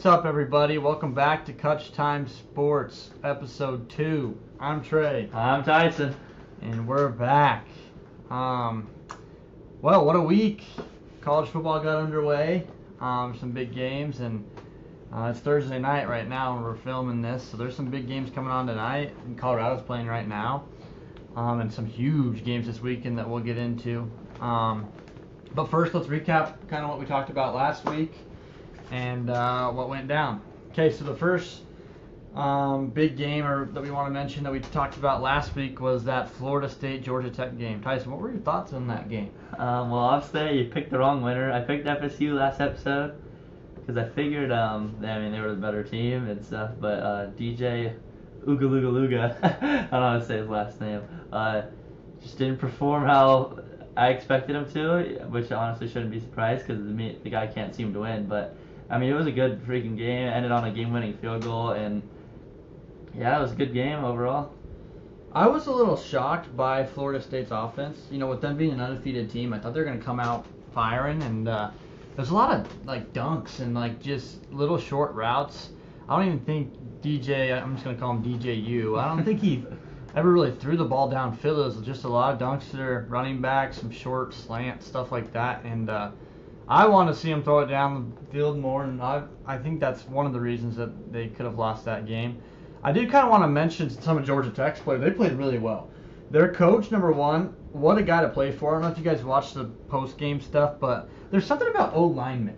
What's up, everybody? Welcome back to Cutch Time Sports, Episode 2. I'm Trey. I'm Tyson. And we're back. Well, what a week. College football got underway. Some big games, and it's Thursday night right now when we're filming this, so there's some big games coming on tonight. And Colorado's playing right now. And some huge games this weekend that we'll get into. But first, let's recap kind of what we talked about last week and what went down. Okay, so the first big game that we want to mention that we talked about last week was that Florida State-Georgia Tech game. Tyson, what were your thoughts on that game? Well, obviously you picked the wrong winner. I picked FSU last episode because I figured, they were the better team and stuff, but DJ Ugalugaluga, I don't know how to say his last name, just didn't perform how I expected him to, which I honestly shouldn't be surprised because the guy can't seem to win. But I mean, it was a good freaking game. It ended on a game-winning field goal, and yeah, it was a good game overall. I was a little shocked by Florida State's offense. You know, with them being an undefeated team, I thought they were going to come out firing, and there's a lot of dunks and just little short routes. I don't even think I'm just going to call him DJU. I don't think he ever really threw the ball downfield. It was just a lot of dunks to their running back, some short slant, stuff like that. And I want to see him throw it down the field more, and I think that's one of the reasons that they could have lost that game. I did kind of want to mention some of Georgia Tech's players. They played really well. Their coach, number one, what a guy to play for. I don't know if you guys watched the post-game stuff, but there's something about O-linemen.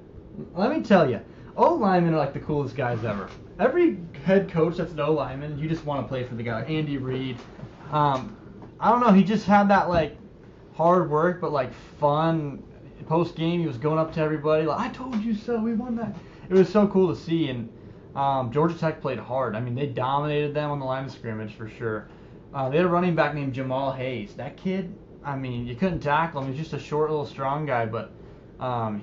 Let me tell you, O-linemen are like the coolest guys ever. Every head coach that's an O-lineman, you just want to play for the guy. Andy Reid. I don't know, he just had that hard work but fun. Post game, he was going up to everybody like, "I told you so, we won that." It was so cool to see, and Georgia Tech played hard. I mean, they dominated them on the line of scrimmage for sure. They had a running back named Jamal Hayes. That kid, I mean, you couldn't tackle him. He's just a short, little, strong guy, but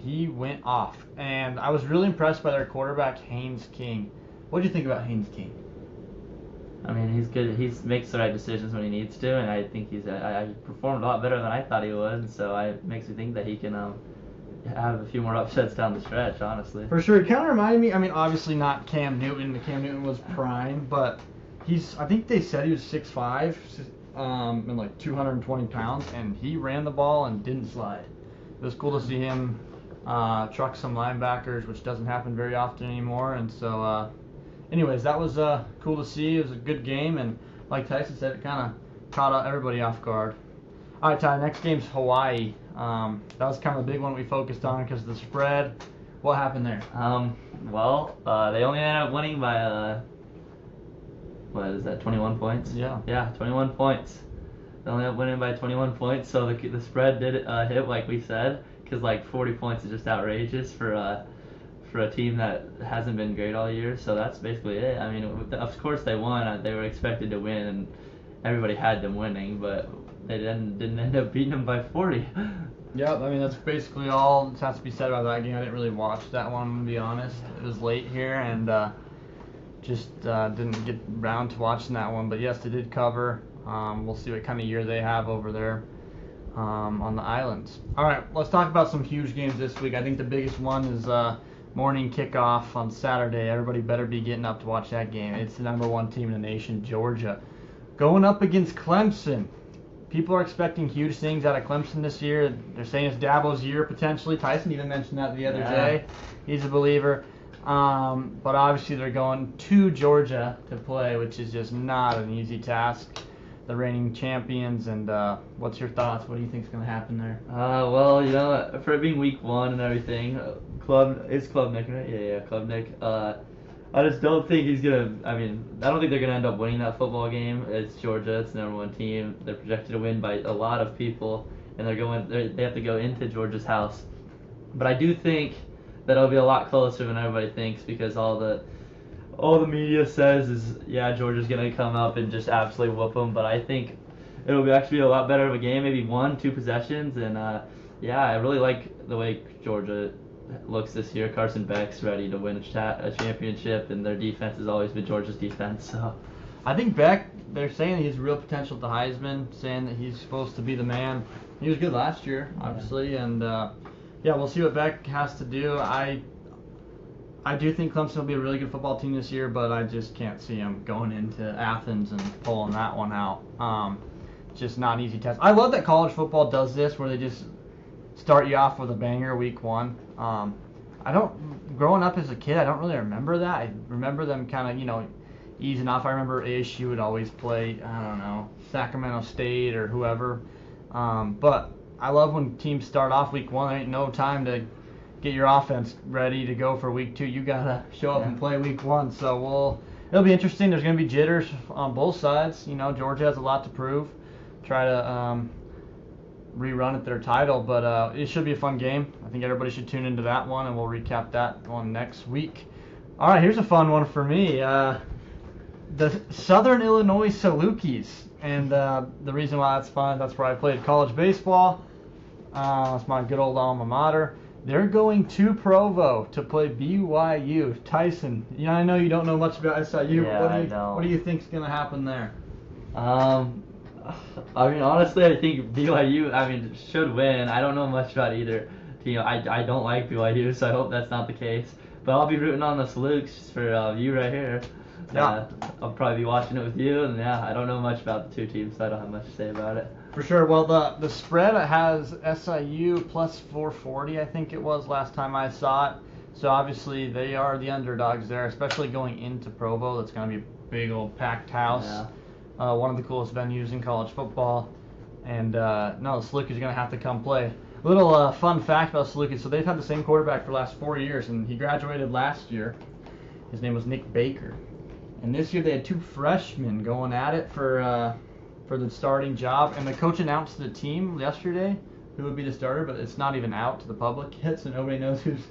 he went off. And I was really impressed by their quarterback, Haynes King. What did you think about Haynes King? I mean, he's good. He makes the right decisions when he needs to, and I think I performed a lot better than I thought he would. So it makes me think that he can have a few more upsets down the stretch. Honestly, for sure. It kind of reminded me. I mean, obviously not Cam Newton. Cam Newton was prime, but I think they said he was 6'5", and 220 pounds, and he ran the ball and didn't slide. It was cool to see him truck some linebackers, which doesn't happen very often anymore, and so. Anyways, that was cool to see. It was a good game, and like Tyson said, it kind of caught everybody off guard. All right, Ty, next game's Hawaii. That was kind of the big one we focused on because of the spread. What happened there? They only ended up winning by, 21 points? Yeah, 21 points. They only ended up winning by 21 points, so the spread did hit like we said, because 40 points is just outrageous for a team that hasn't been great all year, so that's basically it. I mean, of course they won. They were expected to win, and everybody had them winning, but they didn't end up beating them by 40. Yep, I mean, that's basically all that has to be said about that game. I didn't really watch that one, to be honest. It was late here, and just didn't get around to watching that one. But yes, they did cover. We'll see what kind of year they have over there on the islands. All right, let's talk about some huge games this week. I think the biggest one is morning kickoff on Saturday. Everybody better be getting up to watch that game. It's the number one team in the nation, Georgia, going up against Clemson. People are expecting huge things out of Clemson this year. They're saying it's Dabo's year potentially. Tyson even mentioned that the other day. He's a believer. But obviously they're going to Georgia to play, which is just not an easy task. The reigning champions, and what's your thoughts? What do you think is going to happen there? For it being week one and everything, Klubnik, right? Yeah, Klubnik. I just don't think he's gonna. I don't think they're gonna end up winning that football game. It's Georgia. It's the number one team. They're projected to win by a lot of people, and they have to go into Georgia's house. But I do think that it'll be a lot closer than everybody thinks, because all the media says is, Georgia's going to come up and just absolutely whoop them. But I think it'll actually be a lot better of a game, maybe 1-2 possessions. And, I really like the way Georgia looks this year. Carson Beck's ready to win a championship, and their defense has always been Georgia's defense. So I think Beck, they're saying he has real potential at the Heisman, saying that he's supposed to be the man. He was good last year, obviously, and we'll see what Beck has to do. I do think Clemson will be a really good football team this year, but I just can't see them going into Athens and pulling that one out. Just not an easy test. I love that college football does this, where they just start you off with a banger week one. Growing up as a kid, I don't really remember that. I remember them kind of, easing off. I remember ASU would always play, I don't know, Sacramento State or whoever. But I love when teams start off week one. There ain't no time to get your offense ready to go for week two. You gotta show up and play week one. So it'll be interesting. There's gonna be jitters on both sides. Georgia has a lot to prove. Try to rerun at their title, but it should be a fun game. I think everybody should tune into that one, and we'll recap that one next week. All right, here's a fun one for me. The Southern Illinois Salukis, and the reason why that's fun, that's where I played college baseball. It's my good old alma mater. They're going to Provo to play BYU. Tyson, I know you don't know much about SIU. Yeah, what do you think's going to happen there? Honestly, I think BYU, should win. I don't know much about either team. I don't like BYU, so I hope that's not the case. But I'll be rooting on the Salukes for you right here. Yeah. I'll probably be watching it with you, and I don't know much about the two teams, so I don't have much to say about it. For sure. Well, the spread has SIU plus 440, I think it was last time I saw it. So obviously they are the underdogs there, especially going into Provo. That's going to be a big old packed house. Yeah. One of the coolest venues in college football. And the Salukis are going to have to come play. A little fun fact about Salukis. So they've had the same quarterback for the last 4 years, and he graduated last year. His name was Nick Baker. And this year they had two freshmen going at it for the starting job. And the coach announced the team yesterday who would be the starter, but it's not even out to the public yet, so nobody knows who's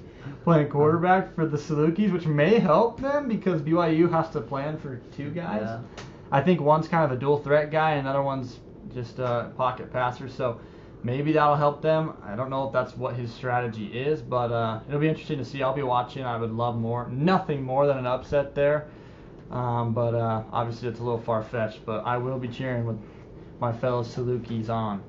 playing quarterback for the Salukis, which may help them because BYU has to plan for two guys. Yeah. I think one's kind of a dual threat guy, and another one's just a pocket passer. So maybe that'll help them. I don't know if that's what his strategy is, but it'll be interesting to see. I'll be watching. I would love nothing more than an upset there. But obviously it's a little far-fetched, but I will be cheering with my fellow Salukis on.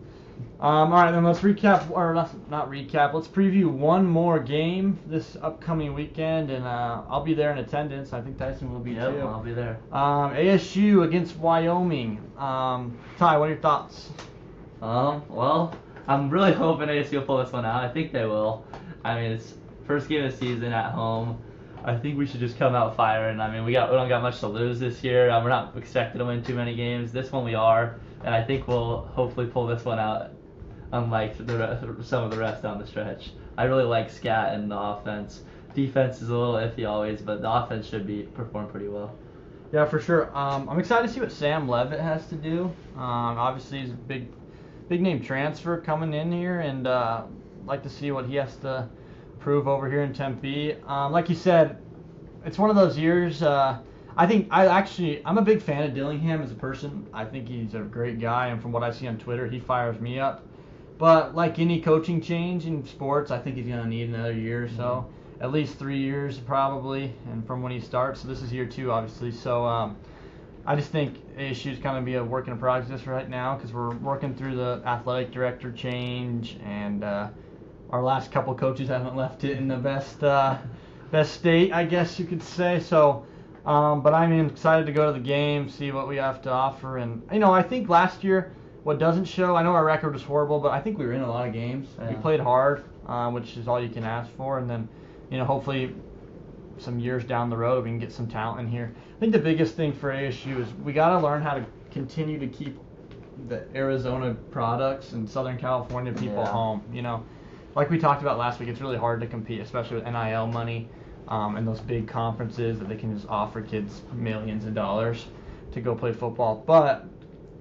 All right, then let's recap, or not recap, let's preview one more game this upcoming weekend, and I'll be there in attendance. I think Tyson will be too. Yep, I'll be there. ASU against Wyoming. Ty, what are your thoughts? Well, I'm really hoping ASU will pull this one out. I think they will. It's first game of the season at home. I think we should just come out firing. we don't got much to lose this year. We're not expected to win too many games. This one we are, and I think we'll hopefully pull this one out, unlike some of the rest down the stretch. I really like Scat and the offense. Defense is a little iffy always, but the offense should perform pretty well. Yeah, for sure. I'm excited to see what Sam Levitt has to do. Obviously, he's a big name transfer coming in here, and like to see what he has to prove over here in Tempe. Like you said, it's one of those years. I'm a big fan of Dillingham as a person. I think he's a great guy, and from what I see on Twitter, he fires me up. But like any coaching change in sports, I think he's going to need another year or so. At least 3 years probably, and from when he starts. So this is year 2, obviously. So I just think ASU is kind of be a work in progress right now because we're working through the athletic director change, and our last couple coaches haven't left it in the best state, I guess you could say. So, but I'm excited to go to the game, see what we have to offer, and I think last year what doesn't show. I know our record was horrible, but I think we were in a lot of games. Yeah. We played hard, which is all you can ask for, and then hopefully some years down the road we can get some talent in here. I think the biggest thing for ASU is we got to learn how to continue to keep the Arizona products and Southern California people home. Like we talked about last week, it's really hard to compete, especially with NIL money and those big conferences that they can just offer kids millions of dollars to go play football. But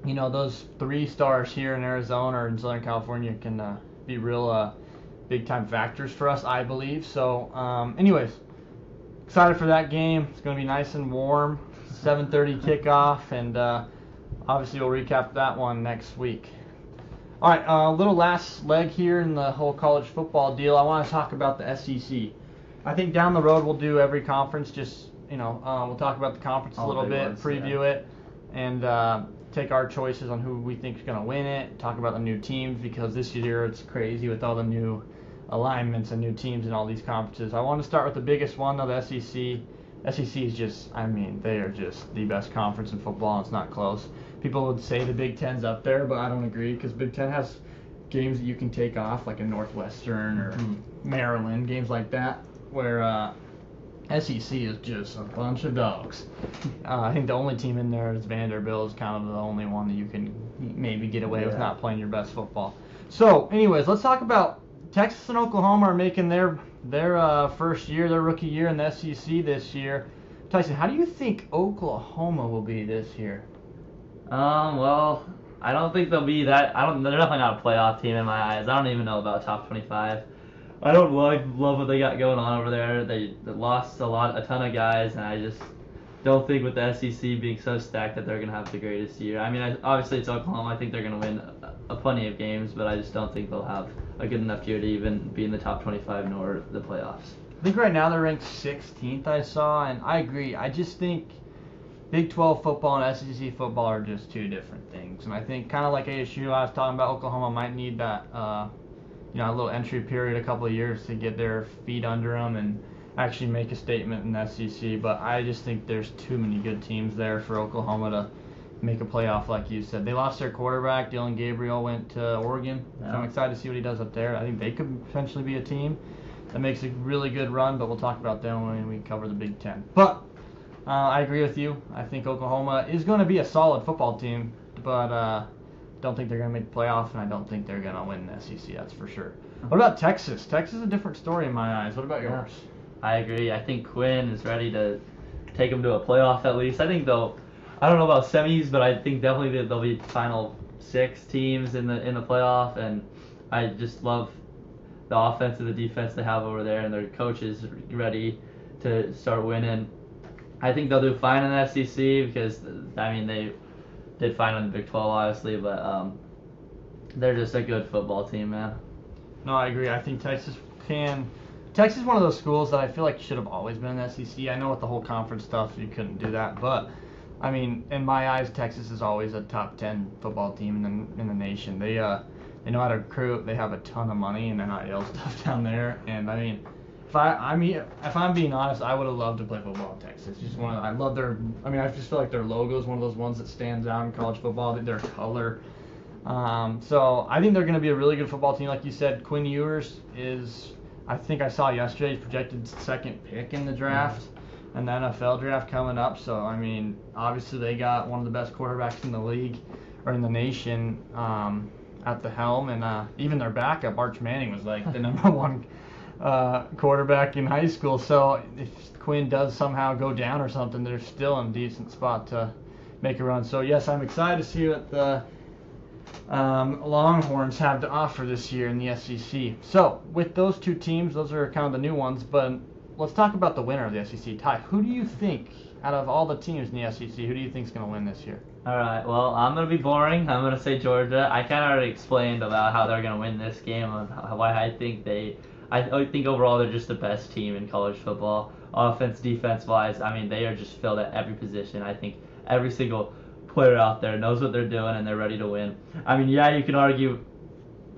those 3 stars here in Arizona or in Southern California can be real big-time factors for us, I believe. So, anyways, excited for that game. It's going to be nice and warm. 7:30 kickoff, and obviously we'll recap that one next week. All right, a little last leg here in the whole college football deal. I want to talk about the SEC. I think down the road we'll do every conference. Just we'll talk about the conference a little bit, preview it, and take our choices on who we think is going to win it. Talk about the new teams because this year it's crazy with all the new alignments and new teams in all these conferences. I want to start with the biggest one, though, the SEC. SEC is just, I mean, they are just the best conference in football, and it's not close. People would say the Big Ten's up there, but I don't agree, because Big Ten has games that you can take off, like a Northwestern or Maryland, games like that, where SEC is just a bunch of dogs. I think the only team in there is Vanderbilt, is kind of the only one that you can maybe get away with not playing your best football. So, anyways, let's talk about Texas and Oklahoma are making their first year, their rookie year in the SEC this year. Tyson, how do you think Oklahoma will be this year? Well, I don't think they'll be that. They're definitely not a playoff team in my eyes. I don't even know about top 25. I don't love what they got going on over there. They lost a ton of guys, and I just don't think with the SEC being so stacked that they're gonna have the greatest year. I mean, obviously it's Oklahoma. I think they're gonna win plenty of games, but I just don't think they'll have a good enough year to even be in the top 25 nor the playoffs. I think right now they're ranked 16th, I saw, and I agree. I just think Big 12 football and SEC football are just two different things. And I think kind of like ASU, I was talking about, Oklahoma might need that, a little entry period, a couple of years to get their feet under them and actually make a statement in the SEC. But I just think there's too many good teams there for Oklahoma to make a playoff, like you said. They lost their quarterback. Dylan Gabriel went to Oregon. Yeah. So I'm excited to see what he does up there. I think they could potentially be a team that makes a really good run, but we'll talk about them when we cover the Big Ten. But I agree with you. I think Oklahoma is going to be a solid football team, but don't think they're going to make the playoff, and I don't think they're going to win the SEC, that's for sure. What about Texas? Texas is a different story in my eyes. What about yours? I agree. I think Quinn is ready to take them to a playoff at least. I think I don't know about semis, but I think definitely they'll be final 6 teams in the playoff, and I just love the offense and the defense they have over there, and their coach is ready to start winning. I think they'll do fine in the SEC because, I mean, they did fine in the Big 12, obviously, but they're just a good football team, man. No, I agree. I think Texas is one of those schools that I feel like should have always been in the SEC. I know with the whole conference stuff, you couldn't do that, but I mean, in my eyes, Texas is always a top 10 football team in the nation. They know how to recruit. They have a ton of money and NIL stuff down there. And I mean, if I'm being honest, I would have loved to play football in Texas. I love their. I mean, I just feel like their logo is one of those ones that stands out in college football. Their color. So I think they're going to be a really good football team, like you said. Quinn Ewers is. I think I saw yesterday he's projected second pick in the draft. And the NFL draft coming up, so I mean, obviously they got one of the best quarterbacks in the league or in the nation at the helm, and even their backup, Arch Manning, was like the number one quarterback in high school. So if Quinn does somehow go down or something, they're still in a decent spot to make a run. So yes, I'm excited to see what the Longhorns have to offer this year in the SEC. So with those two teams, those are kind of the new ones, but let's talk about the winner of the SEC. Ty, who do you think, out of all the teams in the SEC, who do you think is going to win this year? All right, well, I'm going to be boring. I'm going to say Georgia. I kind of already explained about how they're going to win this game, and why I think overall they're just the best team in college football. Offense, defense-wise, I mean, they are just filled at every position. I think every single player out there knows what they're doing, and they're ready to win. I mean, yeah, you can argue,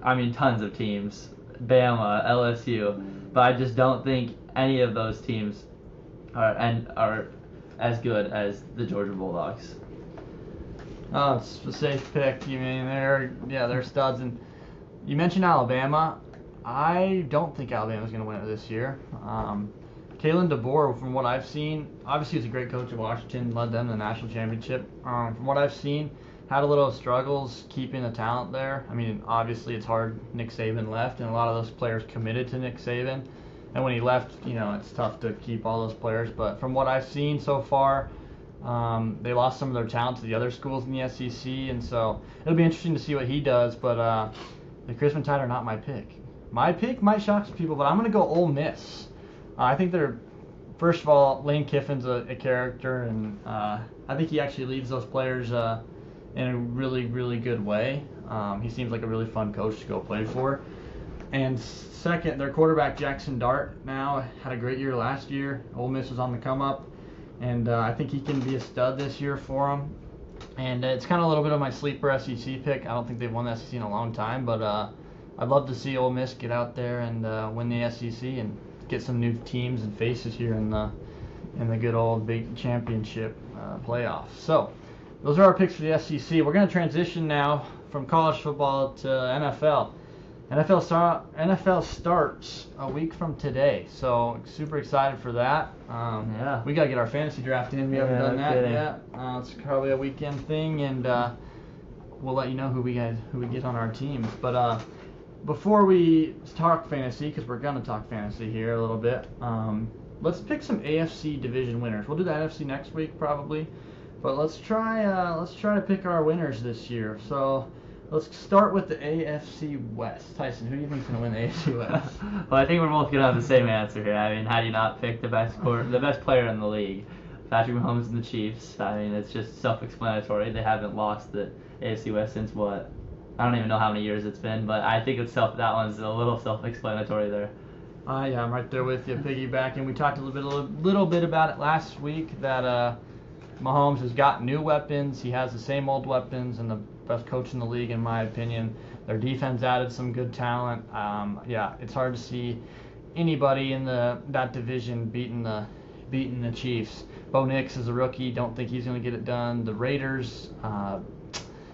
tons of teams, Bama, LSU, but I just don't think any of those teams are as good as the Georgia Bulldogs. Oh, it's a safe pick. You mean they're studs. And you mentioned Alabama. I don't think Alabama's going to win it this year. Kalen DeBoer, from what I've seen, obviously he's a great coach at Washington, led them to the national championship. From what I've seen, had a little struggles keeping the talent there. I mean, obviously it's hard. Nick Saban left, and a lot of those players committed to Nick Saban. And when he left, it's tough to keep all those players. But from what I've seen so far, they lost some of their talent to the other schools in the SEC. And so it'll be interesting to see what he does. But the Christmas Tide are not my pick. My pick might shock some people, but I'm going to go Ole Miss. I think first of all, Lane Kiffin's a character, and I think he actually leads those players in a really, really good way. He seems like a really fun coach to go play for. And second, their quarterback, Jackson Dart, now had a great year last year. Ole Miss was on the come up, and I think he can be a stud this year for them. And it's kind of a little bit of my sleeper SEC pick. I don't think they've won the SEC in a long time, but I'd love to see Ole Miss get out there and win the SEC and get some new teams and faces here in the good old Big Championship playoffs. So those are our picks for the SEC. We're going to transition now from college football to NFL. NFL starts a week from today, so super excited for that. Yeah. We got to get our fantasy draft in. We haven't done that kidding. yet. It's probably a weekend thing, and we'll let you know who we get on our teams. But before we talk fantasy, because we're gonna talk fantasy here a little bit, let's pick some AFC division winners. We'll do the NFC next week probably, but let's try to pick our winners this year. So let's start with the AFC West. Tyson, who do you think's gonna win the AFC West? Well, I think we're both gonna have the same answer here. I mean, how do you not pick the best player in the league? Patrick Mahomes and the Chiefs. I mean, it's just self-explanatory. They haven't lost the AFC West since what? I don't even know how many years it's been, but I think that one's a little self-explanatory there. Yeah, I'm right there with you, piggybacking. We talked a little bit about it last week that Mahomes has got new weapons. He has the same old weapons, and the best coach in the league, in my opinion. Their defense added some good talent. It's hard to see anybody in that division beating the Chiefs. Bo Nix is a rookie. Don't think he's going to get it done. The Raiders,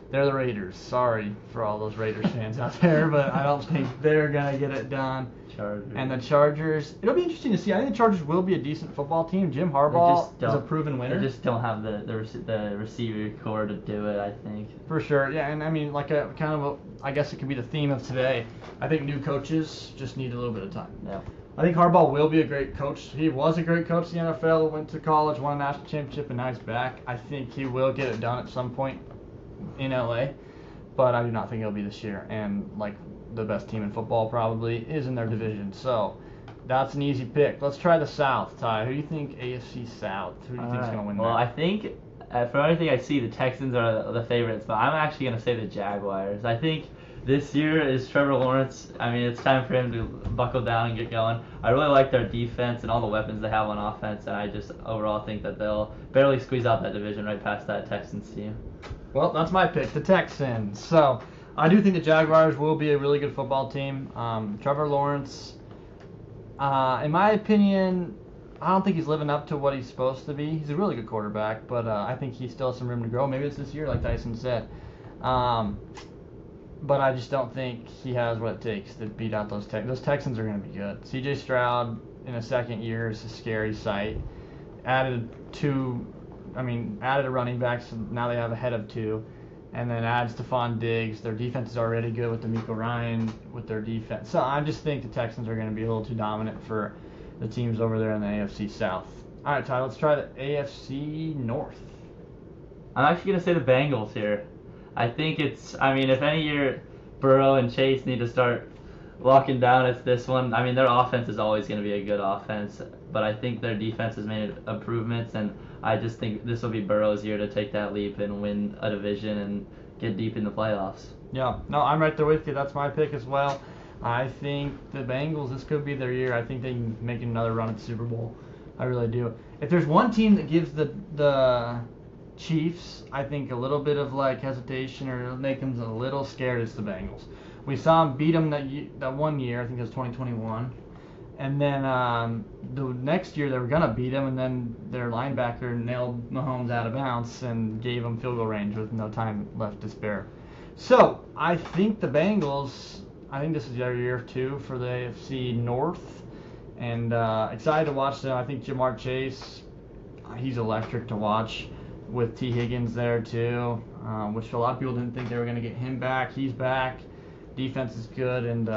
they're the Raiders. Sorry for all those Raiders fans out there, but I don't think they're going to get it done. Chargers. And the Chargers, it'll be interesting to see. I think the Chargers will be a decent football team. Jim Harbaugh is a proven winner. They just don't have the receiver core to do it, I think. For sure, yeah, and I mean, I guess it could be the theme of today. I think new coaches just need a little bit of time. Yeah. I think Harbaugh will be a great coach. He was a great coach in the NFL, went to college, won a national championship, and now he's back. I think he will get it done at some point in LA, but I do not think it'll be this year. And like the best team in football probably is in their division, so that's an easy pick. Let's try the South, Ty. Who do you think AFC South? Who do you think is going to win that? Well, I think from everything I see, the Texans are the favorites, but I'm actually going to say the Jaguars. I think this year is Trevor Lawrence. I mean, it's time for him to buckle down and get going. I really like their defense and all the weapons they have on offense, and I just overall think that they'll barely squeeze out that division right past that Texans team. Well, that's my pick, the Texans. So I do think the Jaguars will be a really good football team. Trevor Lawrence, in my opinion, I don't think he's living up to what he's supposed to be. He's a really good quarterback, but I think he still has some room to grow. Maybe it's this year, like Tyson said. But I just don't think he has what it takes to beat out those Texans. Those Texans are going to be good. C.J. Stroud in a second year is a scary sight. Added a running back, so now they have a head of two. And then add Stephon Diggs. Their defense is already good with D'Amico Ryan with their defense. So I just think the Texans are going to be a little too dominant for the teams over there in the AFC South. All right, Ty, let's try the AFC North. I'm actually going to say the Bengals here. I think if any year Burrow and Chase need to start locking down, it's this one. I mean, their offense is always going to be a good offense, but I think their defense has made improvements, and I just think this will be Burrow's year to take that leap and win a division and get deep in the playoffs. Yeah, no, I'm right there with you. That's my pick as well. I think the Bengals, this could be their year. I think they can make another run at the Super Bowl. I really do. If there's one team that gives the Chiefs, I think, a little bit of hesitation or make them a little scared, it's the Bengals. We saw them beat them that one year, I think it was 2021. And then the next year they were going to beat him, and then their linebacker nailed Mahomes out of bounds and gave him field goal range with no time left to spare. So I think the Bengals, this is their year too for the AFC North. And excited to watch them. I think Jamar Chase, he's electric to watch with T. Higgins there too, which a lot of people didn't think they were going to get him back. He's back. Defense is good, and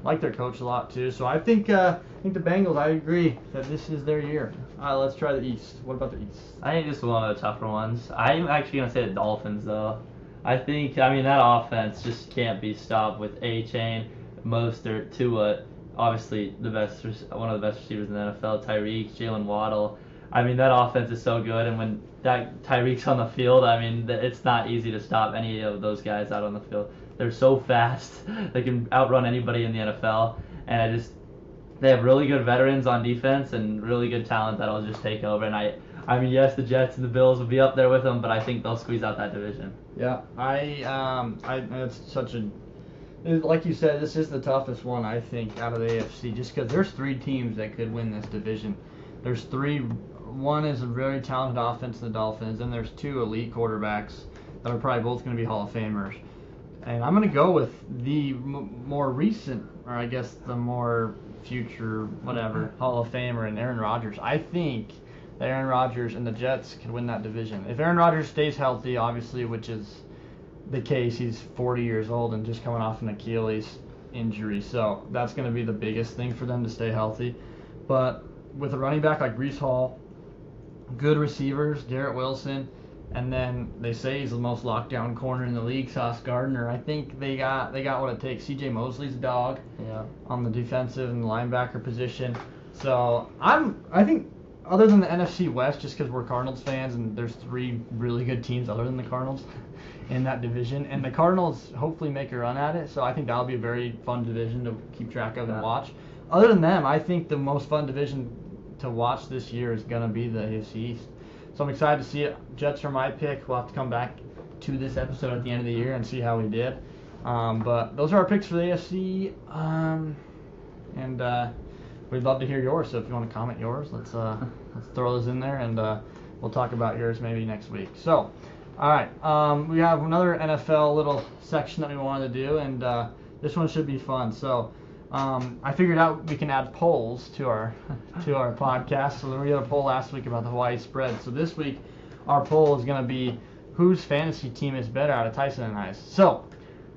like their coach a lot too. So I think the Bengals, I agree that this is their year. Let's try the East. What about the East? I think this is one of the tougher ones. I'm actually going to say the Dolphins, though. I think, that offense just can't be stopped with A-Chain, Mostert, Tua, obviously one of the best receivers in the NFL, Tyreek, Jalen Waddle. That offense is so good, and when that Tyreek's on the field, it's not easy to stop any of those guys out on the field. They're so fast. They can outrun anybody in the NFL, and they have really good veterans on defense and really good talent that'll just take over. And yes, the Jets and the Bills will be up there with them, but I think they'll squeeze out that division. Yeah, it's such a Like you said, this is the toughest one, I think, out of the AFC, just because there's 3 teams that could win this division. There's 3. One is a very talented offense, the Dolphins, and there's 2 elite quarterbacks that are probably both going to be Hall of Famers. And I'm going to go with the more recent, or I guess the more future, whatever, Hall of Famer and Aaron Rodgers. I think that Aaron Rodgers and the Jets could win that division. If Aaron Rodgers stays healthy, obviously, which is the case, he's 40 years old and just coming off an Achilles injury. So that's going to be the biggest thing for them to stay healthy. But with a running back like Breece Hall, good receivers, Garrett Wilson, and then they say he's the most locked down corner in the league, Sauce Gardner. I think they got what it takes. C.J. Mosley's a dog on the defensive and linebacker position. So I think other than the NFC West, just because we're Cardinals fans and there's 3 really good teams other than the Cardinals in that division, and the Cardinals hopefully make a run at it. So I think that'll be a very fun division to keep track of and watch. Other than them, I think the most fun division to watch this year is going to be the AFC East. So I'm excited to see it. Jets are my pick. We'll have to come back to this episode at the end of the year and see how we did. But those are our picks for the AFC. And we'd love to hear yours. So if you want to comment yours, let's throw those in there, and we'll talk about yours maybe next week. So, all right. We have another NFL little section that we wanted to do, and this one should be fun. So I figured out we can add polls to our podcast. So we had a poll last week about the Hawaii spread. So this week our poll is going to be whose fantasy team is better out of Tyson and I's. So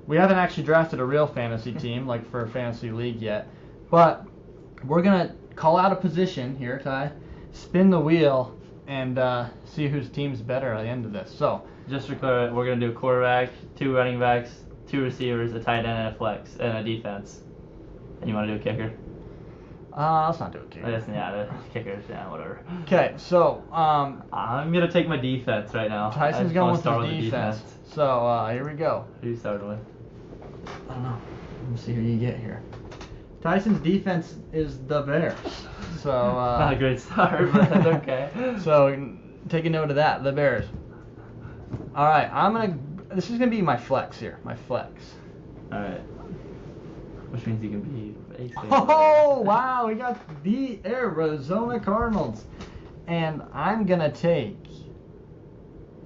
we haven't actually drafted a real fantasy team like for a fantasy league yet, but we're going to call out a position here, Ty, spin the wheel, and see whose team's better at the end of this. So just for clarity, we're going to do a quarterback, 2 running backs, 2 receivers, a tight end, and a flex, and a defense. And you want to do a kicker? Let's not do a kicker. The kickers, whatever. Okay, so I'm gonna take my defense right now. Tyson's going with his defense. So here we go. Who you started with? I don't know. Let's see who you get here. Tyson's defense is the Bears. So not a great start, but that's okay. So take a note of that, the Bears. All right, this is gonna be my flex here. My flex. All right. Which means you can be a fan. Oh, wow. We got the Arizona Cardinals. And I'm going to take...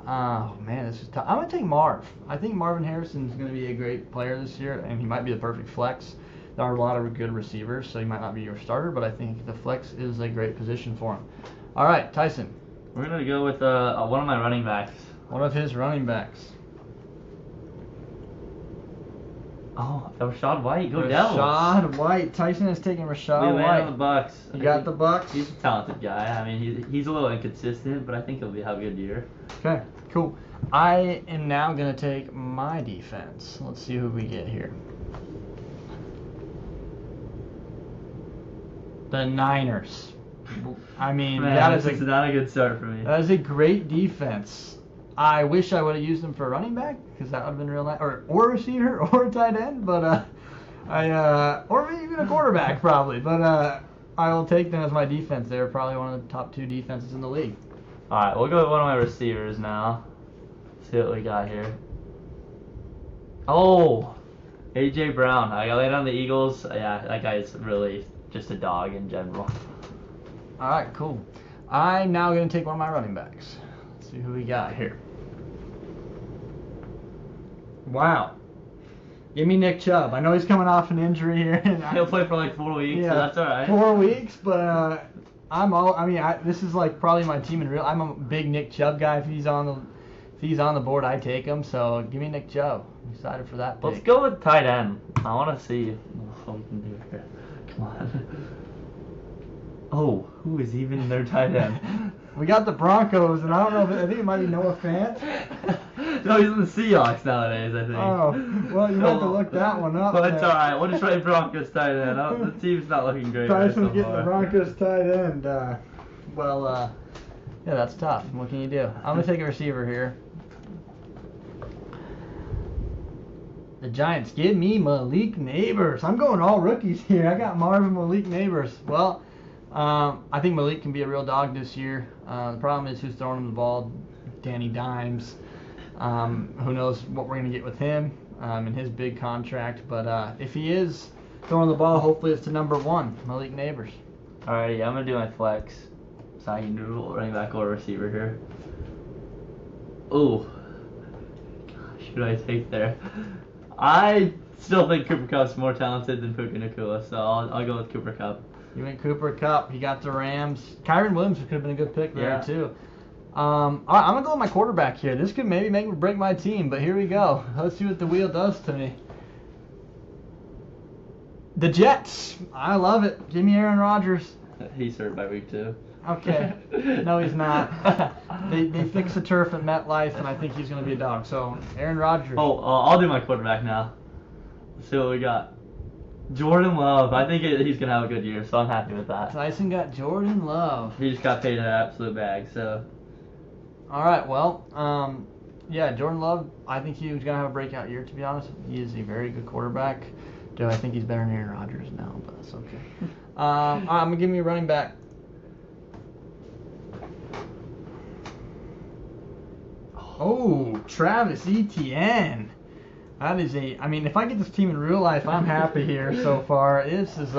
Oh, man, this is tough. I'm going to take Marv. I think Marvin Harrison is going to be a great player this year, and he might be the perfect flex. There are a lot of good receivers, so he might not be your starter, but I think the flex is a great position for him. All right, Tyson. We're going to go with one of my running backs. One of his running backs. Oh, Rashad White. Go Devils. Rashad White. Tyson is taking Rashad White. We landed on the Bucks. You got the Bucks? He's a talented guy. I mean, he's a little inconsistent, but I think he'll have a good year. Okay, cool. I am now going to take my defense. Let's see who we get here. The Niners. I mean, Man, this is not a good start for me. That is a great defense. I wish I would have used him for a running back, because that would have been real nice, or a receiver, or a tight end, but or maybe even a quarterback probably. But I will take them as my defense. They're probably one of the top 2 defenses in the league. All right, we'll go with one of my receivers now. See what we got here. Oh, A.J. Brown. I got laid on the Eagles. Yeah, that guy's really just a dog in general. All right, cool. I'm now going to take one of my running backs. Let's see who we got here. Wow. Give me Nick Chubb. I know he's coming off an injury here. He'll play for like 4 weeks, so that's all right. 4 weeks, but this is like probably my team in real. I'm a big Nick Chubb guy. If he's on the board, I take him. So give me Nick Chubb. I'm excited for that pick. Let's go with tight end. I want to see what we can do here. Come on. Oh, who is even their tight end? We got the Broncos, and I don't know. I think it might be Noah Fant. No, he's in the Seahawks nowadays, I think. Oh, well, you have to look that one up. But it's all right. We'll just try Broncos tight end. The team's not looking great. Tyson's getting the Broncos tight end. Yeah, that's tough. What can you do? I'm gonna take a receiver here. The Giants, give me Malik Neighbors. I'm going all rookies here. I got Marvin Malik Neighbors. Well, I think Malik can be a real dog this year. The problem is who's throwing him the ball. Danny Dimes. Who knows what we're going to get with him. in his big contract. But if he is throwing the ball, hopefully it's to number 1, Malik Neighbors. Alrighty, I'm gonna do my flex, so I can do running back or receiver here. Ooh, gosh, who do I take there? I still think Cooper Cup's more talented than Puka Nacua, so I'll go with Cooper Cup. You went Cooper Cup. He got the Rams. Kyron Williams could have been a good pick there too. All right, I'm gonna go with my quarterback here. This could maybe make or break my team, but here we go. Let's see what the wheel does to me. The Jets. I love it. Give me Aaron Rodgers. He's hurt by week 2. Okay. No, he's not. They fixed the turf at MetLife, and I think he's going to be a dog. So, Aaron Rodgers. Oh, I'll do my quarterback now. Let's see what we got. Jordan Love. I think he's going to have a good year, so I'm happy with that. Tyson got Jordan Love. He just got paid an absolute bag, so. All right, well, yeah, Jordan Love, I think he was going to have a breakout year, to be honest. He is a very good quarterback. Do I think he's better than Aaron Rodgers? No, but that's okay. All right, I'm going to give me a running back. Oh, Travis Etienne. That is I mean, if I get this team in real life, I'm happy here so far. This is,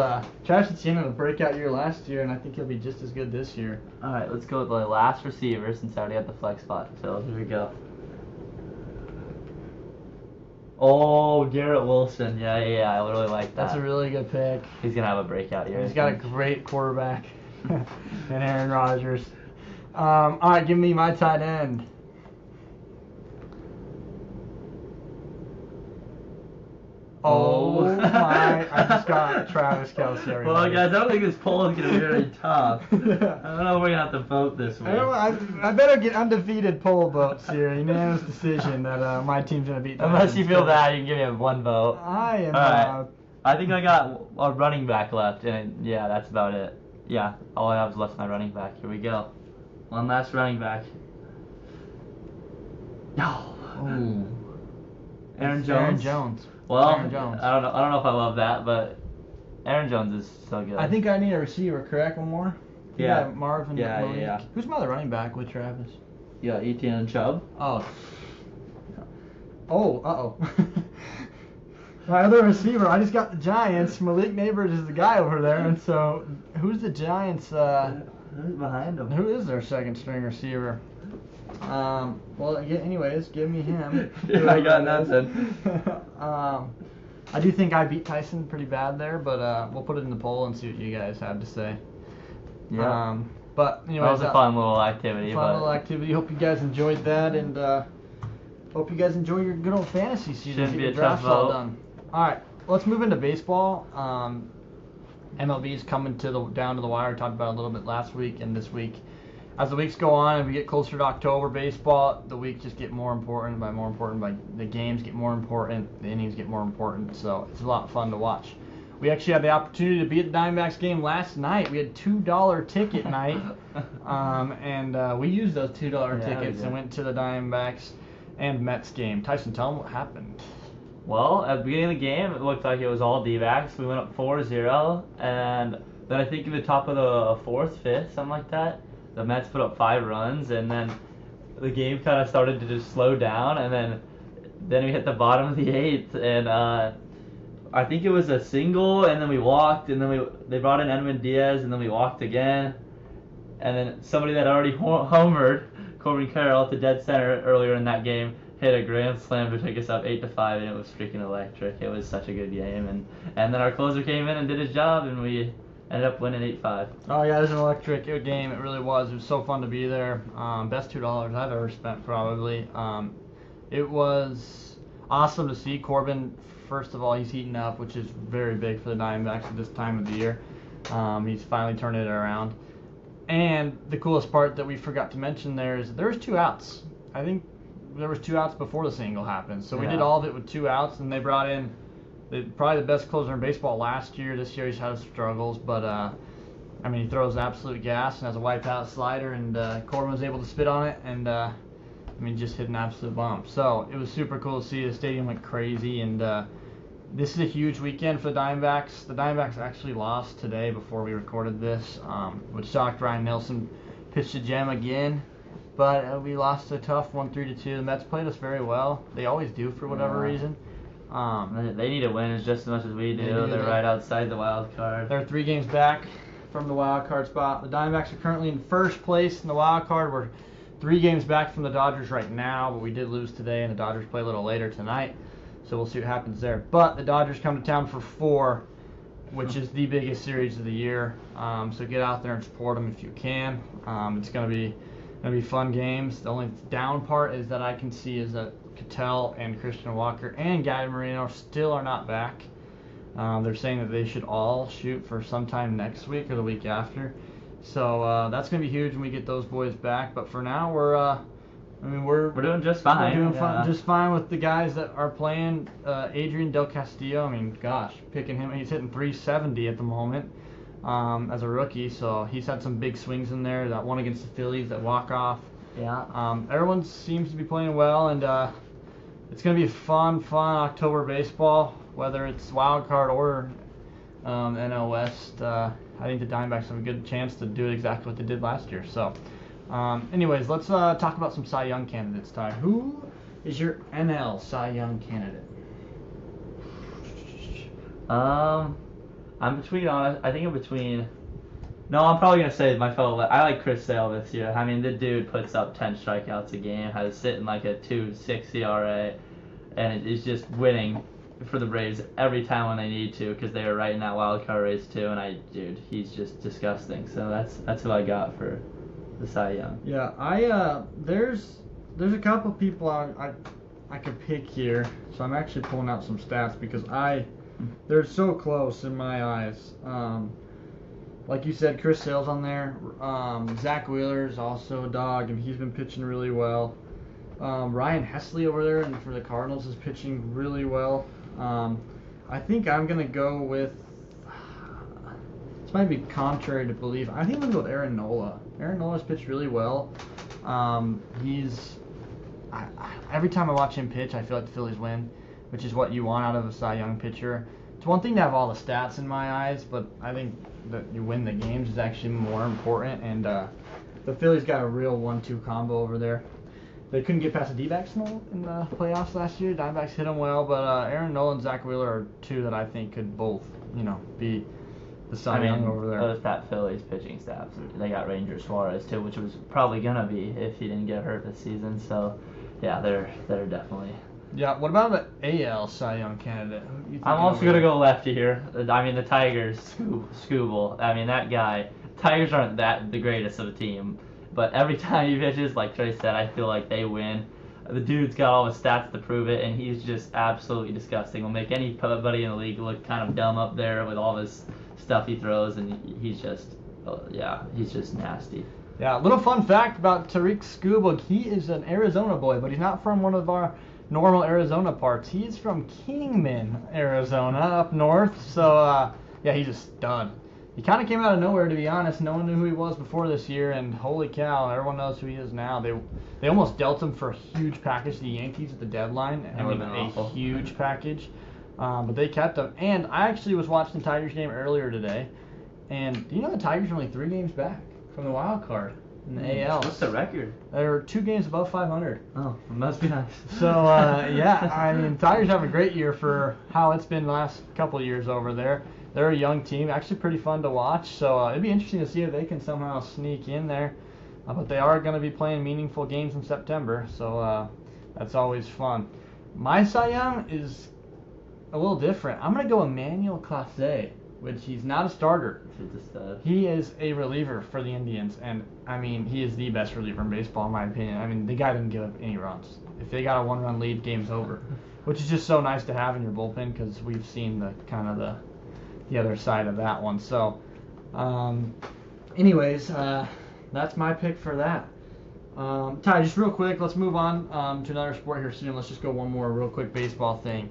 Travis Etienne had a breakout year last year, and I think he'll be just as good this year. Alright, let's go with the last receiver since I already got the flex spot. So, here we go. Oh, Garrett Wilson. Yeah, I really like that. That's a really good pick. He's going to have a breakout year. He's got a great quarterback and Aaron Rodgers. All right, give me my tight end. Oh my, I just got Travis Kelce. Well, guys, I don't think this poll is going to be very tough. I don't know if we're going to have to vote this week. I better get undefeated poll votes here. Unanimous decision that my team's going to beat. Unless you feel bad, you can give me 1 vote. I am. Alright. I think I got a running back left, and yeah, that's about it. Yeah, all I have is left my running back. Here we go. One last running back. No. Ooh. Aaron Jones. Aaron Jones. Well, Aaron Jones. I don't know if I love that, but Aaron Jones is so good. I think I need a receiver, correct? One more? Yeah. Marvin. Yeah, Malik. yeah. Who's my other running back with Travis? Yeah, Etienne and Chubb. Oh. Oh, uh-oh. My other receiver, I just got the Giants. Malik Neighbors is the guy over there, and so who's the Giants? Who's behind him? Who is their second string receiver? Well, anyways, give me him. Yeah, I got nothing. I do think I beat Tyson pretty bad there, but we'll put it in the poll and see what you guys have to say. Yeah. But anyways, that was a fun little activity. Hope you guys enjoyed that, and hope you guys enjoy your good old fantasy season. Shouldn't be a drafts tough all vote. done. All right, let's move into baseball. MLB is coming down to the wire. We talked about it a little bit last week and this week. As the weeks go on and we get closer to October baseball, the weeks just get more important. By the games get more important, the innings get more important. So it's a lot of fun to watch. We actually had the opportunity to be at the Diamondbacks game last night. We had $2 ticket night, and we used those $2 tickets and went to the Diamondbacks and Mets game. Tyson, tell them what happened. Well, at the beginning of the game, it looked like it was all D-backs. We went up 4-0, and then I think in the top of the 4th, 5th, something like that, the Mets put up 5 runs, and then the game kind of started to just slow down, and then we hit the bottom of the 8th, and I think it was a single, and then we walked, and then they brought in Edwin Diaz, and then we walked again, and then somebody that already homered, Corbin Carroll, to dead center earlier in that game, hit a grand slam to take us up 8-5, and it was freaking electric. It was such a good game, and then our closer came in and did his job, and we ended up winning 8-5. Oh yeah, it was an electric game. It really was. It was so fun to be there. Best $2 I've ever spent probably. It was awesome to see Corbin. First of all, he's heating up, which is very big for the Diamondbacks at this time of the year. He's finally turning it around. And the coolest part that we forgot to mention there is there was 2 outs. I think there was 2 outs before the single happened. So we did all of it with 2 outs, and they brought in probably the best closer in baseball last year. This year he's had his struggles, but I mean, he throws absolute gas and has a wipeout slider, and Corbin was able to spit on it, and I mean, just hit an absolute bump. So it was super cool to see. The stadium went crazy, and this is a huge weekend for the Diamondbacks. The Diamondbacks actually lost today before we recorded this, which shocked Ryan Nelson. Pitched a gem again, but we lost a tough one, 3-2. The Mets played us very well. They always do for whatever reason. They need to win just as much as we do. They're right outside the wild card. They're 3 games back from the wild card spot. The Diamondbacks are currently in first place in the wild card. We're 3 games back from the Dodgers right now, but we did lose today, and the Dodgers play a little later tonight. So we'll see what happens there. But the Dodgers come to town for 4, which is the biggest series of the year. So get out there and support them if you can. It's gonna be fun games. The only down part is that I can see is that Cutch and Christian Walker and Gavin Moreno still are not back. They're saying that they should all shoot for sometime next week or the week after. So that's gonna be huge when we get those boys back. But for now, we're doing just fine. We're doing just fine with the guys that are playing. Adrian Del Castillo, I mean, gosh, picking him. He's hitting 370 at the moment as a rookie. So he's had some big swings in there. That one against the Phillies, that walk off. Yeah. Everyone seems to be playing well, and it's gonna be fun October baseball, whether it's wild card or NL West. I think the Diamondbacks have a good chance to do exactly what they did last year. So. Anyways, let's talk about some Cy Young candidates, Ty. Who is your NL Cy Young candidate? I'm between. I think I'm between. No, I'm probably gonna say my fellow. I like Chris Sale this year. I mean, the dude puts up 10 strikeouts a game, has sitting like a 2.6 ERA, and is just winning for the Braves every time when they need to, because they are right in that wild card race too. And he's just disgusting. So that's who I got for the Cy Young. Yeah, there's a couple people I could pick here, so I'm actually pulling out some stats because they're so close in my eyes. Like you said, Chris Sale's on there. Zach Wheeler's also a dog, and he's been pitching really well. Ryan Hesley over there and for the Cardinals is pitching really well. I think I'm gonna go with. This might be contrary to belief. I think I'm going to go with Aaron Nola. Aaron Nola's pitched really well. Every time I watch him pitch, I feel like the Phillies win, which is what you want out of a Cy Young pitcher. It's one thing to have all the stats in my eyes, but I think that you win the games is actually more important, and the Phillies got a real 1-2 combo over there. They couldn't get past the D-backs in the playoffs last year. Diamondbacks hit them well, but Aaron Nola and Zach Wheeler are 2 that I think could both, be the Cy Young over there. That Phillies pitching staff, they got Ranger Suarez too, which was probably gonna be if he didn't get hurt this season. So, yeah, they're definitely. Yeah. What about the AL Cy Young candidate? I'm also gonna go lefty here. I mean, the Tigers, Scooble. I mean, that guy. Tigers aren't the greatest of a team, but every time he pitches, like Trey said, I feel like they win. The dude's got all the stats to prove it, and he's just absolutely disgusting. Will make anybody in the league look kind of dumb up there with all this stuff he throws, and he's just nasty. Yeah, a little fun fact about Tariq Skubal. He is an Arizona boy, but he's not from one of our normal Arizona parts. He's from Kingman, Arizona, up north. So, yeah, he's a stud. He kind of came out of nowhere, to be honest. No one knew who he was before this year, and holy cow, everyone knows who he is now. They almost dealt him for a huge package to the Yankees at the deadline. That would have been awful. Huge package. But they kept him. And I actually was watching the Tigers game earlier today, and do you know the Tigers are only 3 games back from the wild card in the AL? What's the record? They're 2 games above 500. Oh, it must be nice. So, yeah, I mean, Tigers have a great year for how it's been the last couple of years over there. They're a young team, actually pretty fun to watch. So it'd be interesting to see if they can somehow sneak in there. But they are going to be playing meaningful games in September, so that's always fun. My Cy Young is a little different. I'm going to go Emmanuel Clase, which he's not a starter. He's a stud. He is a reliever for the Indians, and, I mean, he is the best reliever in baseball, in my opinion. I mean, the guy didn't give up any runs. If they got a 1-run lead, game's over, which is just so nice to have in your bullpen because we've seen the other side of that one. So, anyways, that's my pick for that. Ty, just real quick, let's move on to another sport here soon. Let's just go one more real quick baseball thing.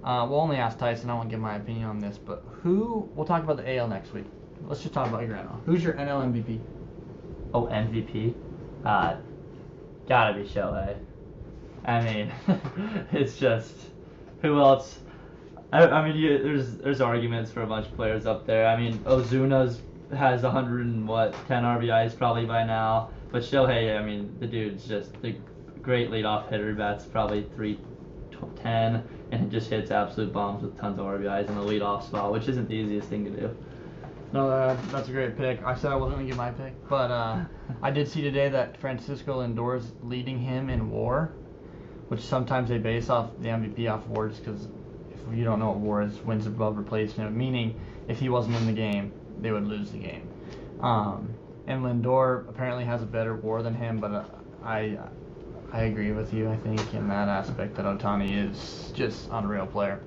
We'll only ask Tyson. I won't give my opinion on this, but we'll talk about the AL next week. Let's just talk about your NL. Who's your NL MVP? Oh, MVP? Gotta be Shohei. I mean, it's just, who else? I mean, there's arguments for a bunch of players up there. I mean, Ozuna has 10 RBIs probably by now. But Shohei, I mean, the dude's just the great leadoff hitter. Bats probably 320 10, and just hits absolute bombs with tons of RBIs in the leadoff spot, which isn't the easiest thing to do. No, that's a great pick. I said I wasn't going to give my pick, but I did see today that Francisco Lindor's leading him in WAR, which sometimes they base off the MVP off WAR, just because if you don't know what WAR is, wins above replacement, meaning if he wasn't in the game, they would lose the game. And Lindor apparently has a better WAR than him, but I agree with you, I think, in that aspect that Ohtani is just an unreal player.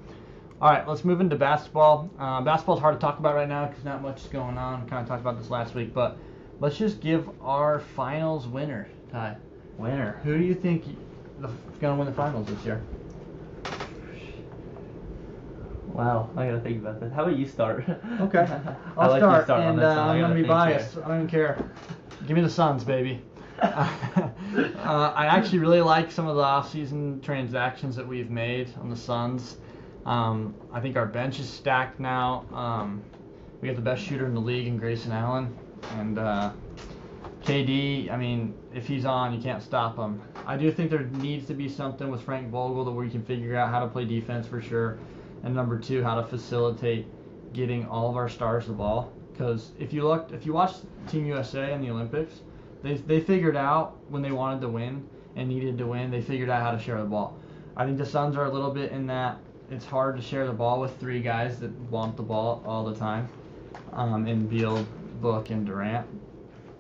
All right, let's move into basketball. Basketball's hard to talk about right now because not much is going on. We kind of talked about this last week, but let's just give our finals winner, Ty. Winner. Who do you think is going to win the finals this year? Wow, I gotta think about this. How about you start? Okay, I'll like start, you start on and this one. I'm I going to gotta be think biased. here. I don't even care. Give me the Suns, baby. I actually really like some of the off-season transactions that we've made on the Suns. I think our bench is stacked now. We got the best shooter in the league in Grayson Allen. And KD, I mean, if he's on, you can't stop him. I do think there needs to be something with Frank Vogel where we can figure out how to play defense for sure. And number two, how to facilitate getting all of our stars the ball. Because if you watched Team USA in the Olympics, they figured out when they wanted to win and needed to win, they figured out how to share the ball. I think the Suns are a little bit in that it's hard to share the ball with three guys that want the ball all the time, in Beal, Book, and Durant.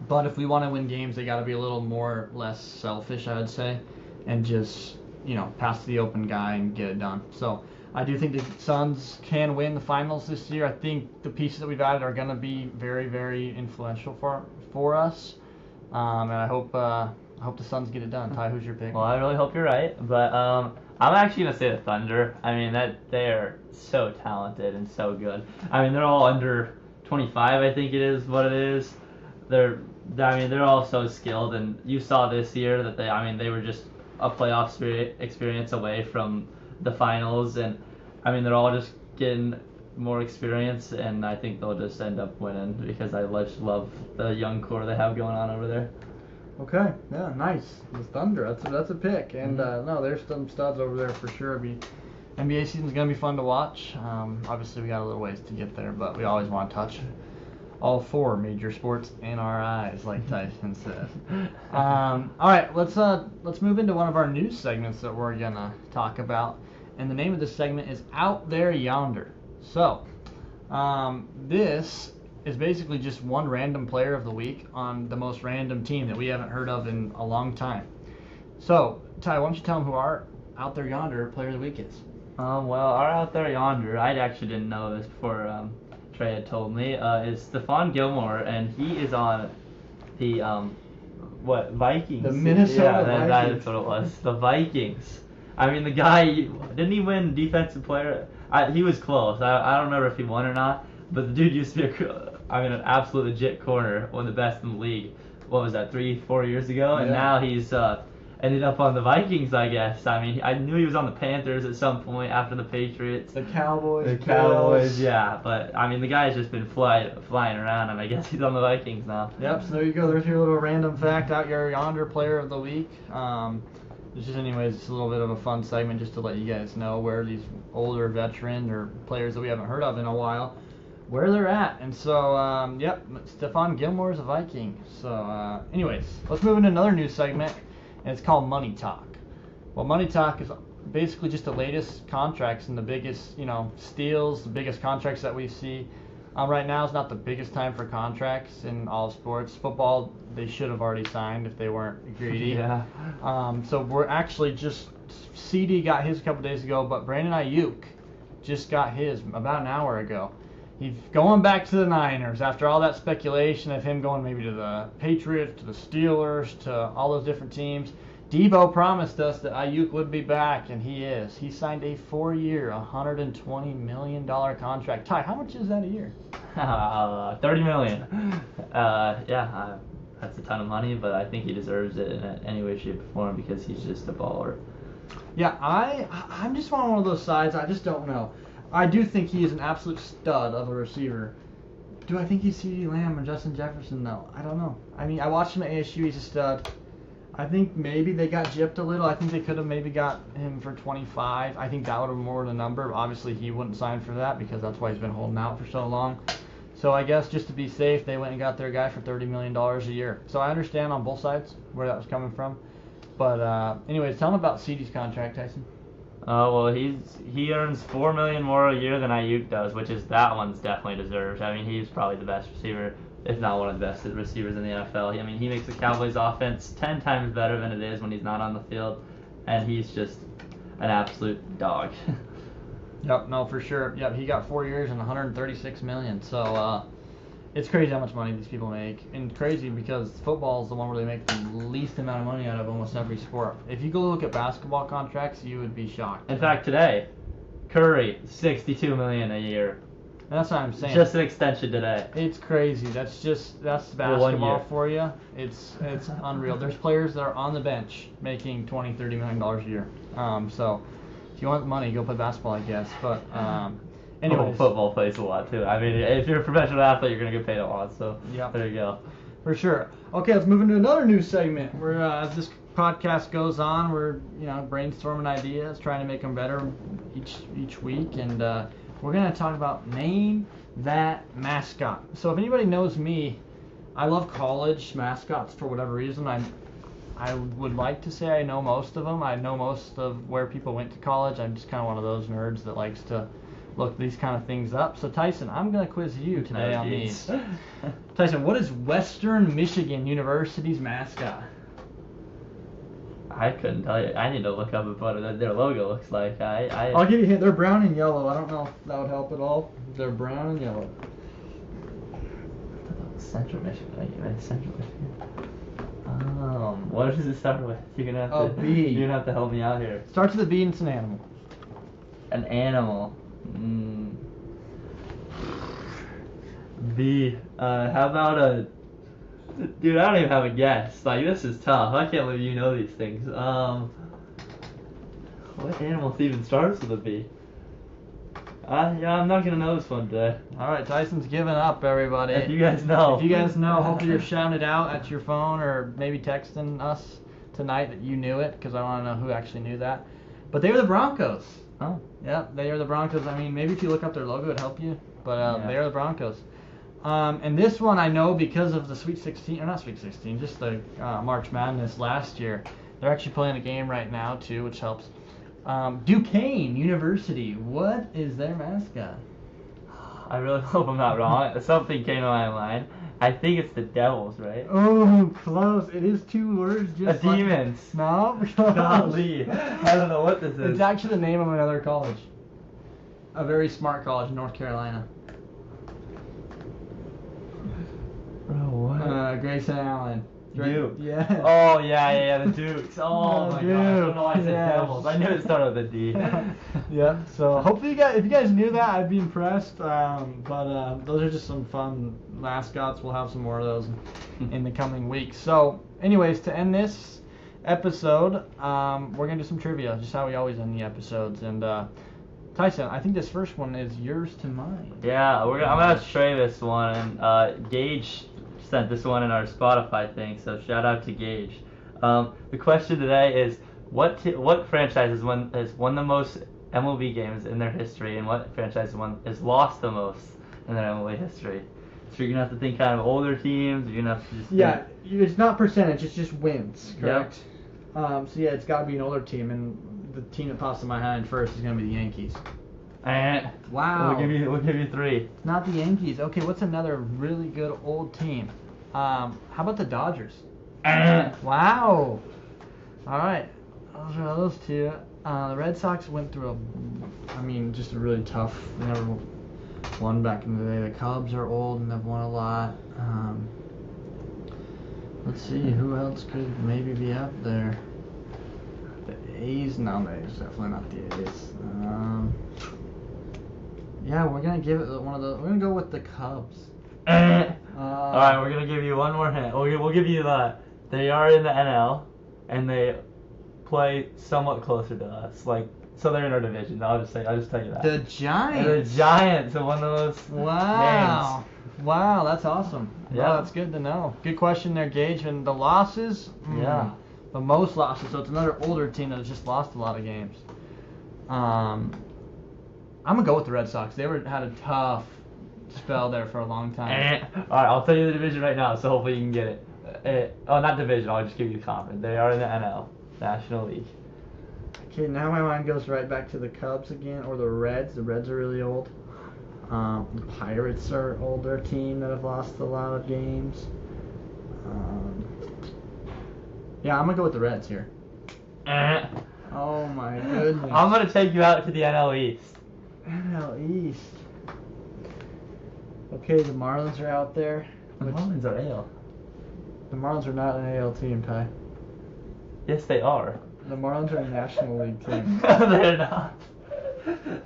But if we want to win games, they got to be a little more less selfish, I would say, and just pass to the open guy and get it done. So I do think the Suns can win the finals this year. I think the pieces that we've added are going to be very, very influential for us. And I hope the Suns get it done. Ty, who's your pick? Well, I really hope you're right, but I'm actually gonna say the Thunder. I mean they are so talented and so good. I mean they're all under 25, I think it is what it is. They're all so skilled, and you saw this year that they were just a playoff experience away from the finals, and they're all just getting more experience, and I think they'll just end up winning because I just love the young core they have going on over there. Okay, yeah, nice. The Thunder, that's a pick, and no, there's some studs over there for sure. NBA season's gonna be fun to watch. Obviously, we got a little ways to get there, but we always want to touch all four major sports in our eyes, like Tyson said. All right, let's move into one of our news segments that we're gonna talk about, and the name of this segment is Out There Yonder. So, this is basically just one random player of the week on the most random team that we haven't heard of in a long time. So, Ty, why don't you tell them who our Out There Yonder player of the week is? Well, our Out There Yonder, I actually didn't know this before Trey had told me, is Stephon Gilmore, and he is on the, Vikings? The Minnesota Vikings. That's what it was. The Vikings. The guy, didn't he win defensive player? He was close. I don't remember if he won or not, but the dude used to be an absolute legit corner, one of the best in the league. What was that, 3-4 years ago? And now he's ended up on the Vikings, I guess. I knew he was on the Panthers at some point after the Patriots. The Cowboys. The Cowboys, yeah. But, the guy's just been flying around, and I guess he's on the Vikings now. Yep, so there you go. There's your little random fact, Out There Yonder player of the week. It's just anyways, it's a little bit of a fun segment just to let you guys know where these older veteran or players that we haven't heard of in a while, where they're at. And so, yep, Stephon Gilmore is a Viking. So, anyways, let's move into another news segment, and it's called Money Talk. Well, Money Talk is basically just the latest contracts and the biggest, steals, the biggest contracts that we see. Right now is not the biggest time for contracts in all sports. Football, they should have already signed if they weren't greedy. Yeah. So we're actually just, CD got his a couple days ago, but Brandon Ayuk just got his about an hour ago. He's going back to the Niners after all that speculation of him going maybe to the Patriots, to the Steelers, to all those different teams. Debo promised us that Ayuk would be back, and he is. He signed a 4-year, $120 million contract. Ty, how much is that a year? $30 million. That's a ton of money, but I think he deserves it in any way, shape, or form because he's just a baller. Yeah, I'm just on one of those sides. I just don't know. I do think he is an absolute stud of a receiver. Do I think he's CeeDee Lamb or Justin Jefferson, though? I don't know. I watched him at ASU. He's a stud. I think maybe they got gypped a little. I think they could have maybe got him for 25. I think that would have more the number. Obviously, he wouldn't sign for that because that's why he's been holding out for so long. So I guess just to be safe, they went and got their guy for $30 million a year. So I understand on both sides where that was coming from. But anyways, tell him about CeeDee's contract, Tyson. Oh well, he earns $4 million more a year than Ayuk does, which is that one's definitely deserved. I mean, he's probably the best receiver, if not one of the best receivers in the NFL. I mean, he makes the Cowboys' offense 10 times better than it is when he's not on the field, and he's just an absolute dog. Yep, no, for sure. Yep, he got 4 years and $136 million. So it's crazy how much money these people make, and crazy because football is the one where they make the least amount of money out of almost every sport. If you go look at basketball contracts, you would be shocked. In fact, today, Curry, $62 million a year. That's what I'm saying. Just an extension today. It's crazy. That's basketball for you. It's unreal. There's players that are on the bench making $20-30 million a year. So if you want the money, go play basketball, I guess. But anyways, football plays a lot too. I mean, if you're a professional athlete, you're gonna get paid a lot. So yep. There you go. For sure. Okay, let's move into another new segment. Where as this podcast goes on, we're brainstorming ideas, trying to make them better each week, and we're going to talk about Name That Mascot. So if anybody knows me, I love college mascots for whatever reason. I would like to say I know most of them. I know most of where people went to college. I'm just kind of one of those nerds that likes to look these kind of things up. So Tyson, I'm going to quiz you today on these. Tyson, what is Western Michigan University's mascot? I couldn't tell you. I need to look up what their logo looks like. I'll give you a hint. They're brown and yellow. I don't know if that would help at all. They're brown and yellow. Central Michigan. Central Michigan. What does it start with? You're gonna have to. B. You're gonna have to help me out here. Starts with a B and it's an animal. An animal. B. How about a? Dude, I don't even have a guess. Like, this is tough. I can't believe you know these things. What animal even starts with a B? Yeah, I'm not gonna know this one today. All right, Tyson's giving up, everybody. If you guys know. Hopefully you're shouting it out at your phone or maybe texting us tonight that you knew it, because I want to know who actually knew that. But they were the Broncos. Oh. Yeah, they are the Broncos. I mean, maybe if you look up their logo, it'd help you. But they are the Broncos. And this one I know because of the Sweet 16, or not Sweet 16, just the March Madness last year. They're actually playing a game right now too, which helps. Duquesne University, what is their mascot? I really hope I'm not wrong. Something came to my mind. I think it's the Devils, right? Oh, close. It is 2 words. Just the Demons. No, Golly. I don't know what this is. It's actually the name of another college. A very smart college in North Carolina. Bro, what? Grayson Allen. Duke. Yeah. Oh, yeah, the Dukes. Oh, my God. I don't know why I said Yes. Devils. I knew it started with a D. Yeah, so hopefully if you guys knew that, I'd be impressed. But those are just some fun mascots. We'll have some more of those in the coming weeks. So, anyways, to end this episode, we're going to do some trivia, just how we always end the episodes. And Tyson, I think this first one is yours to mine. Yeah, I'm going to try this one. And Gage sent this one in our Spotify thing, so shout out to Gage. The question today is, what franchise has won the most MLB games in their history, and what franchise has lost the most in their MLB history? So you're going to have to think kind of older teams, you're going to have to just it's not percentage, it's just wins, correct? Yep. So it's got to be an older team, and the team that pops in my mind first is going to be the Yankees. Wow. We'll give you 3. Not the Yankees. Okay, what's another really good old team? How about the Dodgers? Wow. All right. Those are those 2. The Red Sox went through just a really tough. They never won back in the day. The Cubs are old and they've won a lot. Let's see, who else could maybe be up there? The A's? No, the A's. Definitely not the A's. Yeah, we're gonna give it one of the. We're gonna go with the Cubs. All right, we're gonna give you one more hint. We'll give you that they are in the NL and they play somewhat closer to us. So they're in our division. I'll just tell you that. The Giants. The Giants are one of those. Wow. Games. Wow, that's awesome. Yeah, that's good to know. Good question there, Gage. And the losses. Yeah. the most losses. So it's another older team that has just lost a lot of games. I'm gonna go with the Red Sox. They had a tough spell there for a long time. All right, I'll tell you the division right now, so hopefully you can get it. Not division. I'll just give you the conference. They are in the NL, National League. Okay, now my mind goes right back to the Cubs again, or the Reds. The Reds are really old. The Pirates are an older team that have lost a lot of games. Yeah, I'm gonna go with the Reds here. Oh my goodness. I'm gonna take you out to the NL East. NL East. Okay, the Marlins are out there. The Marlins are AL. The Marlins are not an AL team, Ty. Yes, they are. The Marlins are a National League team. They're not.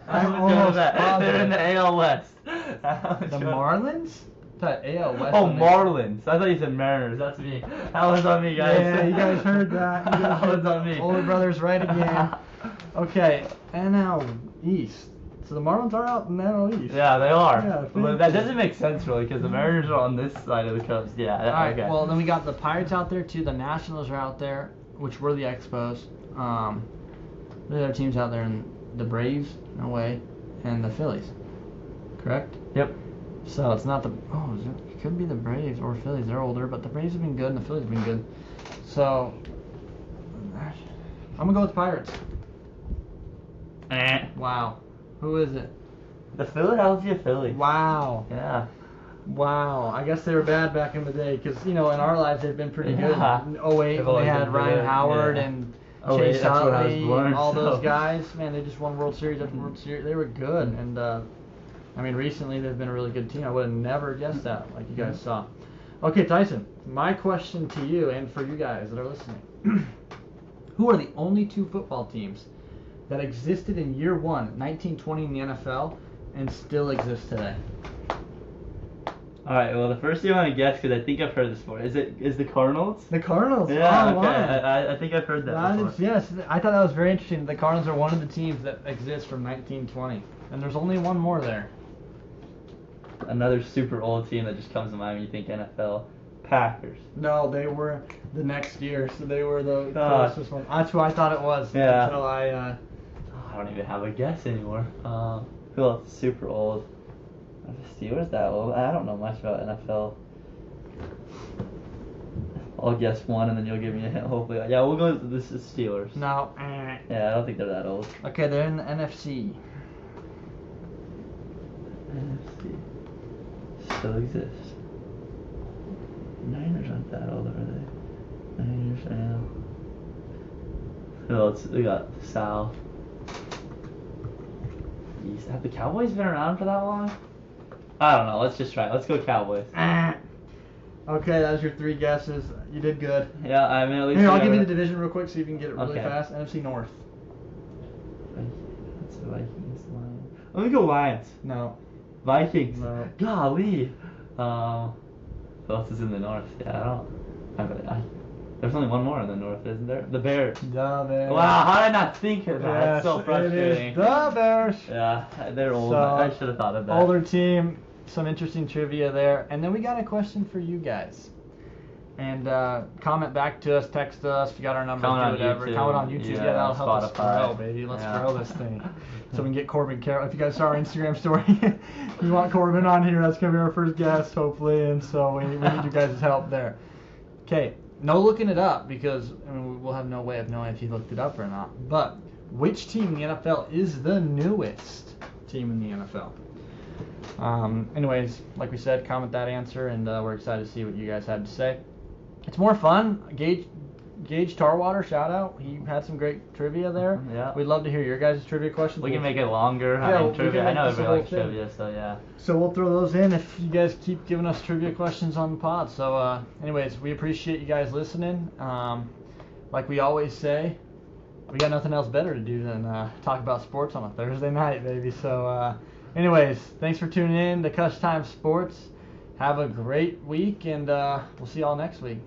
I'm almost positive. They're in the AL West. The Marlins? That AL West. Oh, Marlins. I thought you said Mariners. That's me. That was on me, guys. Yeah, you guys heard that. You guys That heard was on me. Older brother's right again. Okay, NL East. So the Marlins are out in NL East. Yeah, they are. Yeah, But that doesn't make sense really because the Mariners are on this side of the Cubs. Yeah. All right. Okay. Well, then we got the Pirates out there too. The Nationals are out there, which were the Expos. The other teams out there, and the Braves, no way, and the Phillies. Correct. Yep. So it's not the it could be the Braves or Phillies. They're older, but the Braves have been good and the Phillies have been good. So I'm gonna go with the Pirates. Wow. Who is it? The Philadelphia Phillies. Wow. Yeah. Wow. I guess they were bad back in the day because, in our lives they've been pretty good. Yeah. In 08, They've they always had been Ryan good, Howard yeah. and Oh, wait, Chase that's when I was Utley, born, all those so. guys. Man, they just won World Series after World Series. They were good. And, recently they've been a really good team. I would have never guessed that, like you guys saw. Okay, Tyson, my question to you and for you guys that are listening. Who are the only two football teams that existed in year one, 1920 in the NFL, and still exist today? All right. Well, the first thing I want to guess because I think I've heard this before. Is the Cardinals? The Cardinals. Yeah. Oh, Okay. wow. I think I've heard that before. Yes, I thought that was very interesting. The Cardinals are one of the teams that exists from 1920, and there's only one more there. Another super old team that just comes to mind when you think NFL. Packers. No, they were the next year, so they were the Ah. closest one. That's who I thought it was Yeah. until I. I don't even have a guess anymore. Who else is super old? Are the Steelers that old? I don't know much about NFL. I'll guess one and then you'll give me a hint, hopefully. Yeah, we'll go with this is Steelers. No. Yeah, I don't think they're that old. Okay, they're in the NFC. NFC. Still exists. Niners aren't that old, are they? Niners, yeah. Who else? We got South. East. Have the Cowboys been around for that long? I don't know. Let's just try it. Let's go Cowboys. Okay, that was your three guesses. You did good. Yeah, I mean, at least. Here, we I'll give you the got division real quick so you can get it really Okay. fast. NFC North. That's the Vikings. Lions. Let me go Lions. No. Vikings. No. Golly. Who else is in the North? Yeah, there's only one more in the North, isn't there? The Bears. The Bears. Wow, how did I not think of that? That's so Yes, frustrating. it is the Bears. Yeah, they're old. So, I should have thought of that. Older team, some interesting trivia there. And then we got a question for you guys. And comment back to us, text us if you got our numbers, Comment on do whatever. YouTube. Comment on YouTube. Yeah, Yeah, that'll help us Spotify. grow, baby. Let's Yeah. grow this thing. So we can get Corbin Carroll. If you guys saw our Instagram story, we want Corbin on here. That's going to be our first guest, hopefully. And so we need you guys' help there. Okay, no looking it up because we'll have no way of knowing if you looked it up or not. But which team in the NFL is the newest team in the NFL? Anyways, like we said, comment that answer, and we're excited to see what you guys had to say. It's more fun. Gage Tarwater, shout out. He had some great trivia there. Yeah. We'd love to hear your guys' trivia questions. We can make it longer. Yeah, I mean, we trivia. can I make know this a everybody whole likes thing. trivia, so yeah. So we'll throw those in if you guys keep giving us trivia questions on the pod. So anyways, we appreciate you guys listening. Like we always say, we got nothing else better to do than talk about sports on a Thursday night, baby. So anyways, thanks for tuning in to Cutch Time Sports. Have a great week, and we'll see y'all next week.